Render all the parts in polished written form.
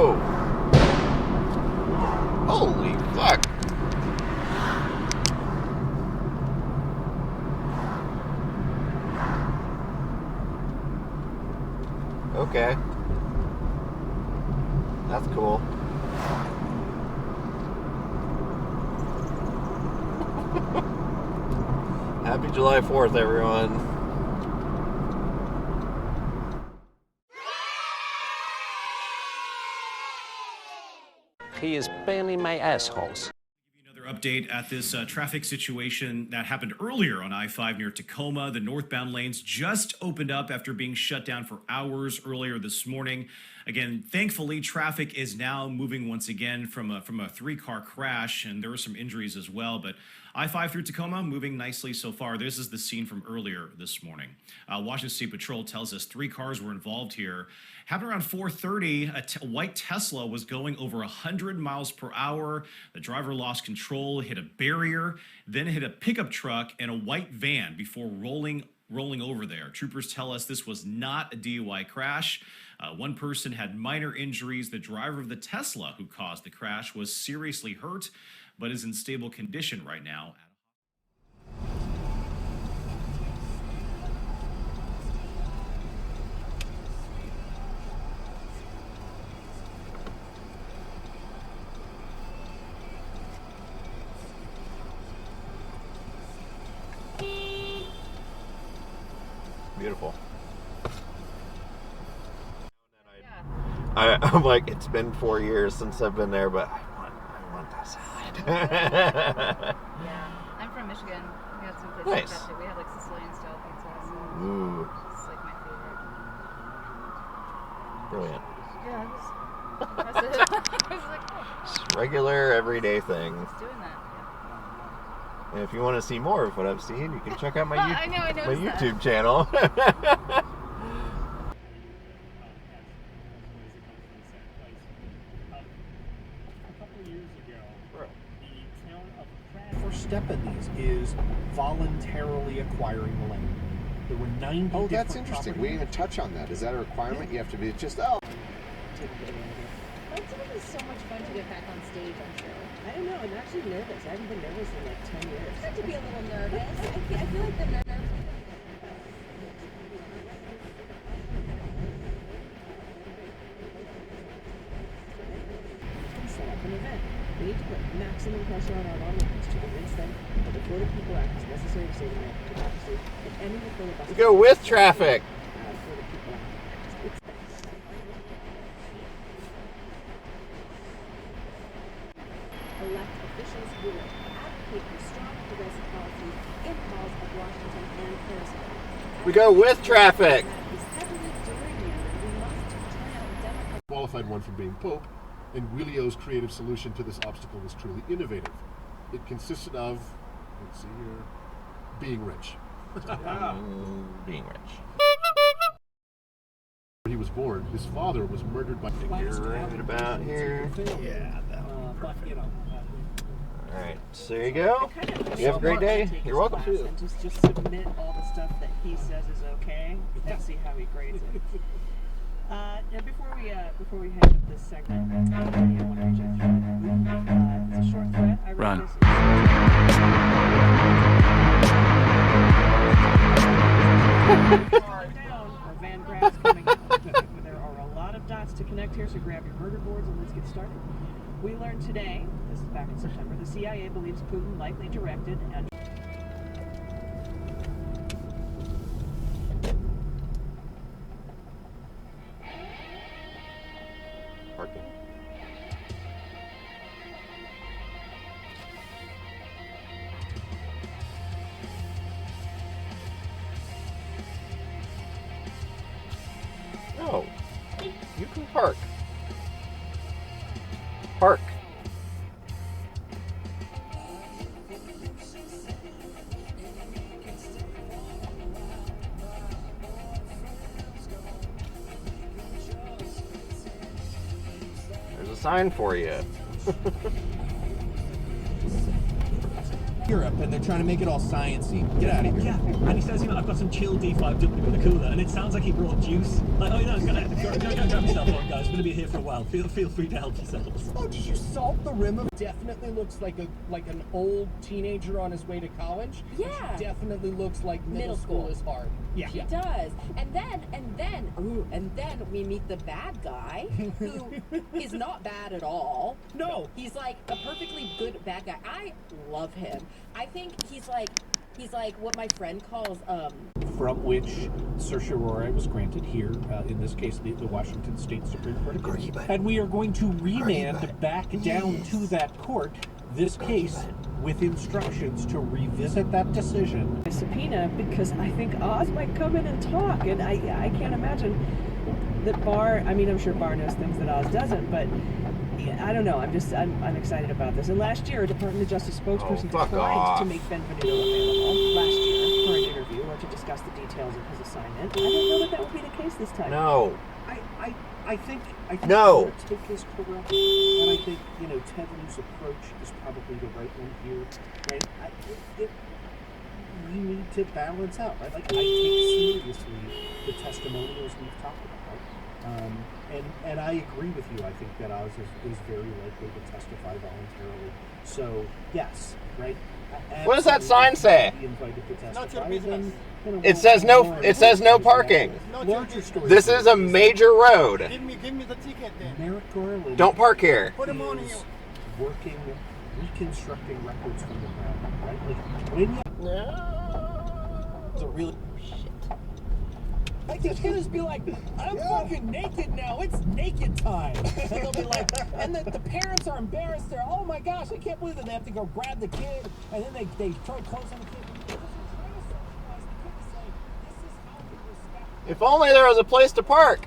Whoa! Holy fuck! Okay. That's cool. Happy July 4th, everyone. He is barely my assholes. Another update at this traffic situation that happened earlier on I-5 near Tacoma. The northbound lanes just opened up after being shut down for hours earlier this morning. Again, thankfully, traffic is now moving once again from a three-car crash, and there were some injuries as well. But I-5 through Tacoma moving nicely so far. This is the scene from earlier this morning. Washington State Patrol tells us 3 cars were involved here. Happened around 4:30. A white Tesla was going over 100 miles per hour. The driver lost control, hit a barrier, then hit a pickup truck and a white van before rolling over there. Troopers tell us this was not a DUI crash. One person had minor injuries. The driver of the Tesla who caused the crash was seriously hurt, but is in stable condition right now. Beautiful. I'm like, it's been 4 years since I've been there, but I want that salad. Yeah, I'm from Michigan. We had some places Nice. like that too. We had like Sicilian style pizza, so Ooh, it's like my favorite. brilliant. Yeah, it was impressive. I was like, oh, Just regular, everyday things. it's doing that. Yeah. And if you want to see more of what I've seen, you can check out my, I know, I my noticed that. YouTube channel. First step in these is voluntarily acquiring the land. There were 90 Oh, that's different interesting. We property- didn't even touch on that. Is that a requirement? You have to be just, oh. It's always so much fun to get back on stage, I'm sure. I don't know. I'm actually nervous. I haven't been nervous in like 10 years. I have to be a little nervous. I feel like the nerves. Set up an event. We need to put maximum pressure on our lawmakers to convince them that the Florida People Act is necessary to save American democracy, and ending the filibuster. Go with traffic. Florida People Act. Elect officials who will advocate for strong progressive policies in halls of Washington and Harrisburg. We go with traffic. Is heavily delineated. We must turn out Democrats. Qualified one from being Pope, and Wheelio's creative solution to this obstacle was truly innovative. It consisted of, let's see here, being rich. Being rich. When he was born, his father was murdered by... You're right about here. Yeah, that But, you know, Alright, so there you go. kind of You have a great day. take You're his welcome. class and just submit all the stuff that he says is okay and see how he grades it. And before we hang up this segment, I want to reach out to it's a short thread. I wrote Run. this. Down, our van grab's coming up. There are a lot of dots to connect here, so grab your murder boards and let's get started. We learned today, this is back in September, the CIA believes Putin likely directed and Parking. No, you can park. Park. There's a sign for you. Europe, and they're trying to make it all sciencey. Get out of here. Yeah, and he says, I've got some chilled D5 dumped in the cooler, and it sounds like he brought juice. Like, go grab yourself one, guys. We're gonna be here for a while. Feel free to help yourselves. Oh, did you salt the rim of? Definitely looks like an old teenager on his way to college. Yeah. She definitely looks like middle school is hard. Yeah. He does. And then we meet the bad guy who is not bad at all. No. He's like a perfectly good bad guy. I love him. I think he's like what my friend calls From which certiorari was granted here, in this case, the Washington State Supreme Court. And we are going to remand back down to that court this case with instructions to revisit that decision. A subpoena because I think Oz might come in and talk, and I can't imagine that Barr. I mean, I'm sure Barr knows things that Oz doesn't, but I don't know. I'm excited about this. And last year, a Department of Justice spokesperson declined to make Benvenuto available last year for an interview or to discuss the details of his assignment. I don't know that would be the case this time. No. I think No. your take is correct, and I think Ted Lieu's approach is probably the right one here. Right? We need to balance out. Right? Like I take seriously the testimonials we've talked about, and I agree with you. I think that Oz is very likely to testify voluntarily. So yes, right. What does that sign say? Be invited to testify. Not your business. It says no. It says no parking. This is a major road. Give me the ticket then. Merrick Garland Don't park here. Put him on you. reconstructing records from the ground up, right? Like when you Is it really? I can just be like, I'm fucking naked now. It's naked time. And they'll be like, and the parents are embarrassed. They're, oh my gosh, I can't believe that they have to go grab the kid, and then they throw clothes on the kid. If only there was a place to park.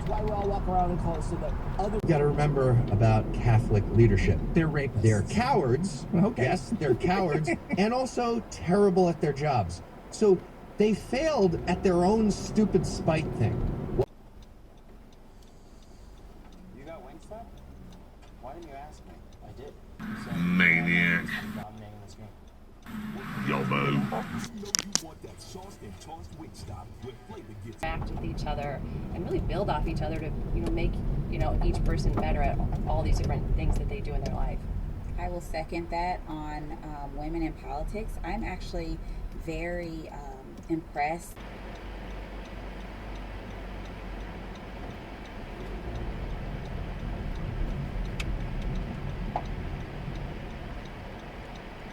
Why we all walk around in clothes so that other. You got to remember about Catholic leadership. they're rapists. They're cowards. Okay. Yes, they're cowards, and also terrible at their jobs. So they failed at their own stupid spite thing. You got Wingstop? Why didn't you ask me? I did. Maniac. Dominating this game. Yobo. Interact with each other and really build off each other to make each person better at all these different things that they do in their life. I will second that on women in politics. I'm actually very impressed.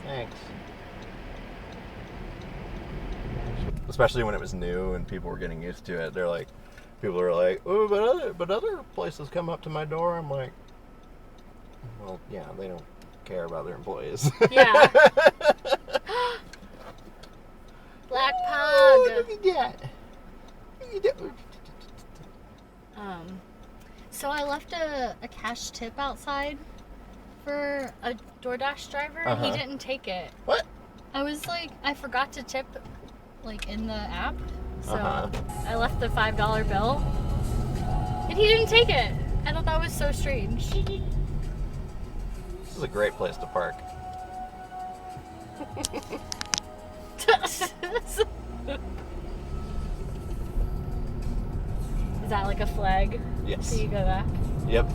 Thanks. Especially when it was new and people were getting used to it. People are like, oh, but other places come up to my door. I'm like, well, yeah, they don't care about their employees. Yeah. Black Pug. Yeah. So I left a cash tip outside for a DoorDash driver, and he didn't take it. What? I was like, I forgot to tip, in the app. So I left the $5 bill, and he didn't take it. I thought that was so strange. This is a great place to park. Is that like a flag? Yes. So you go back? Yep.